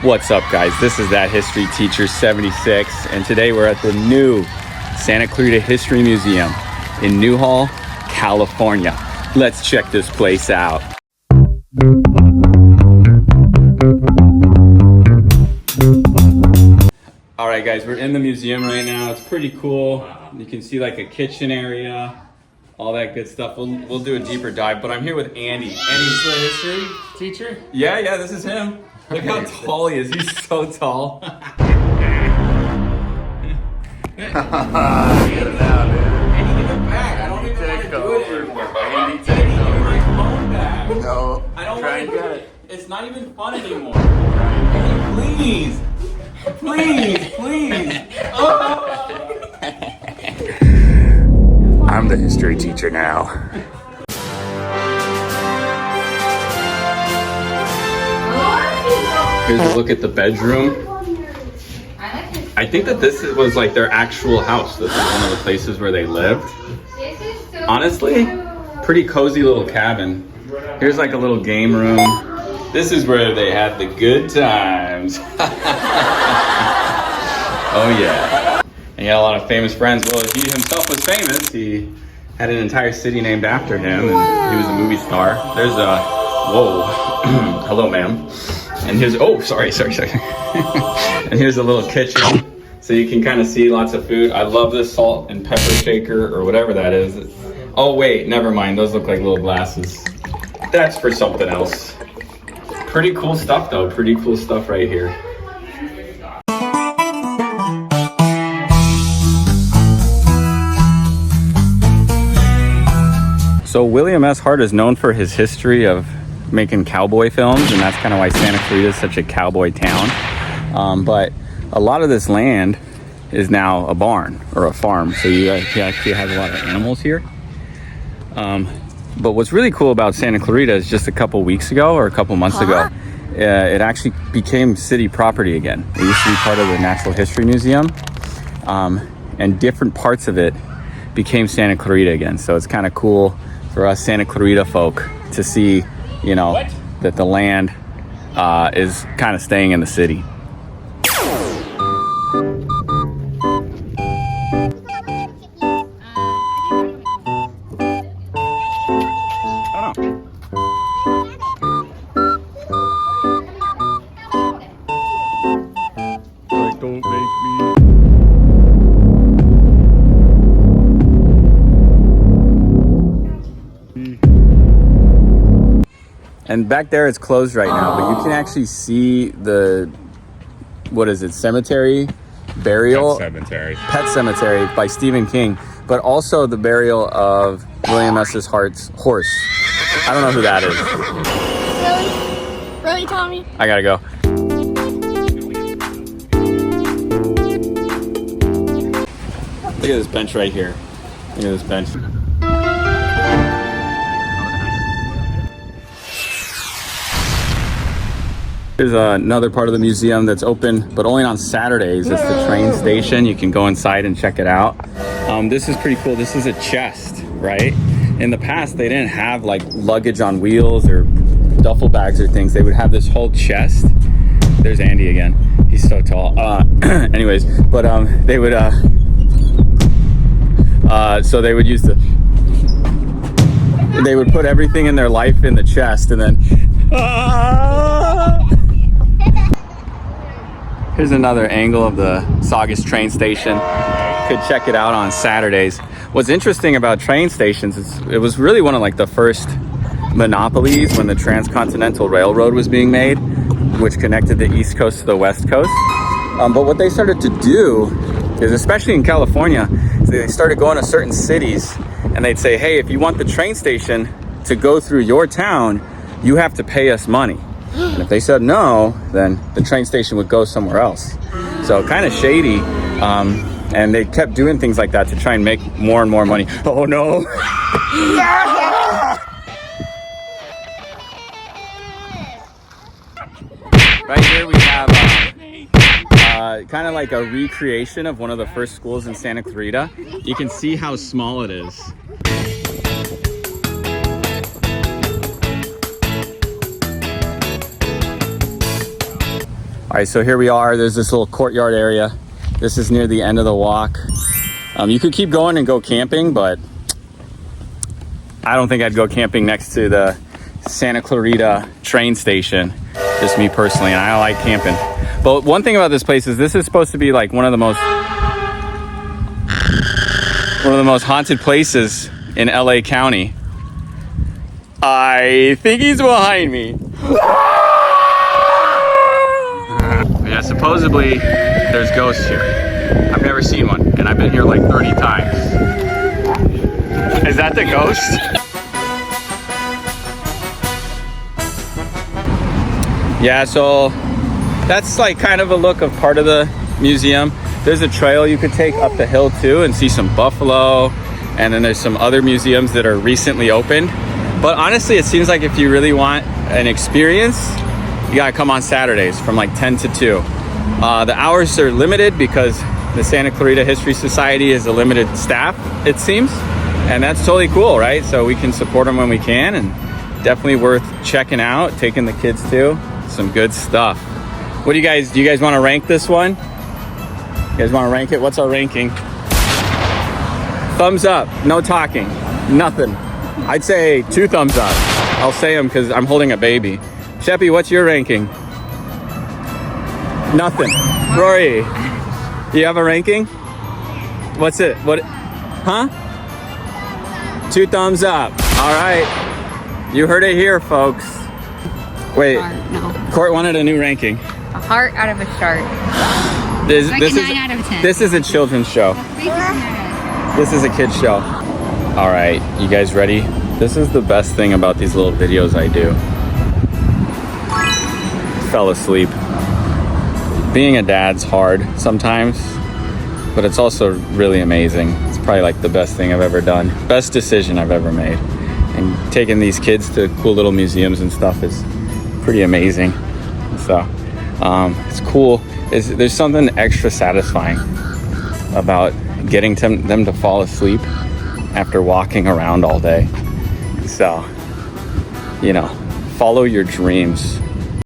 What's up, guys? This is That History Teacher 76, and today we're at the new Santa Clarita History Museum in Newhall, California. Let's check this place out. All right, guys, we're in the museum right now. It's pretty cool. You can see like a kitchen area, all that good stuff. We'll do a deeper dive, but I'm here with Andy. Andy's the history teacher? Yeah, this is him. Look how tall he is. He's so tall. Get it now, dude. Andy, give it back. I don't even want to do it anymore. Andy, take my phone back. No. I don't Try want and to get do it. it. It's not even fun anymore. Andy, please. Please. Oh. I'm the history teacher now. Here's a look at the bedroom. I think that this was like their actual house. This is one of the places where they lived. Honestly, pretty cozy little cabin. Here's like a little game room. This is where they had the good times. Oh yeah. And he had a lot of famous friends. Well, he himself was famous. He had an entire city named after him, and he was a movie star. There's a, whoa, hello ma'am. And here's, oh, sorry. And here's a little kitchen, so you can kind of see lots of food. I love this salt and pepper shaker, or whatever that is. Oh wait, never mind, those look like little glasses. That's for something else. Pretty cool stuff though, pretty cool stuff right here. So William S. Hart is known for his history of making cowboy films, and that's kind of why Santa Clarita is such a cowboy town. But a lot of this land is now a barn or a farm, so you actually have a lot of animals here. But what's really cool about Santa Clarita is just a couple weeks ago or a couple months ago, it actually became city property again. It used to be part of the Natural History Museum, and different parts of it became Santa Clarita again. So it's kind of cool for us Santa Clarita folk to see, you know, that the land is kind of staying in the city. Like, don't make me. And back there it's closed right now, but you can actually see the, what is it, cemetery? Burial? Pet Cemetery by Stephen King, but also the burial of William S. Hart's horse. I don't know who that is. Really, Tommy? I gotta go. Look at this bench right here. Look at this bench. There's another part of the museum that's open, but only on Saturdays. It's the train station. You can go inside and check it out. This is pretty cool. This is a chest, right? In the past, they didn't have like luggage on wheels or duffel bags or things. They would have this whole chest. There's Andy again. He's so tall. Anyways, but they would, so they would use they would put everything in their life in the chest, and then, here's another angle of the Saugus train station. Could check it out on Saturdays. What's interesting about train stations is it was really one of like the first monopolies when the Transcontinental Railroad was being made, which connected the East Coast to the West Coast. But what they started to do is, especially in California, they started going to certain cities and they'd say, hey, if you want the train station to go through your town, you have to pay us money. And if they said no, then the train station would go somewhere else. So kind of shady. And they kept doing things like that to try and make more and more money. Oh no. Right here we have kind of like a recreation of one of the first schools in Santa Clarita. You can see how small it is. right, so here we are. There's this little courtyard area. This is near the end of the walk. You could keep going and go camping, but I don't think I'd go camping next to the Santa Clarita train station. Just me personally, and I like camping. But one thing about this place is this is supposed to be like one of the most haunted places in LA County. I think he's behind me. Yeah, supposedly there's ghosts here. I've never seen one, and I've been here like 30 times. Is that the ghost? Yeah, so that's like kind of a look of part of the museum. There's a trail you could take up the hill too and see some buffalo, and then there's some other museums that are recently opened. But honestly, it seems like if you really want an experience, you gotta come on Saturdays from like 10 to 2. The hours are limited because the Santa Clarita History Society is a limited staff, it seems, and that's totally cool, right? So we can support them when we can, and definitely worth checking out, taking the kids to. Some good stuff. What do you guys want to rank this one? You guys want to rank it? What's our ranking? Thumbs up, no talking, nothing. I'd say 2 thumbs up. I'll say them because I'm holding a baby. Sheppy, what's your ranking? Nothing. Rory, you have a ranking? What's it? What? Huh? 2 thumbs up. All right. You heard it here, folks. Wait. No. Court wanted a new ranking. A heart out of a shark. This Like is 9 out of 10. This is a children's show. This is a kid's show. All right, you guys ready? This is the best thing about these little videos I do. Fell asleep. Being a dad's hard sometimes, but it's also really amazing. It's probably like the best thing I've ever done. Best decision I've ever made. And taking these kids to cool little museums and stuff is pretty amazing. So it's cool. There's something extra satisfying about getting them to fall asleep after walking around all day. So, follow your dreams.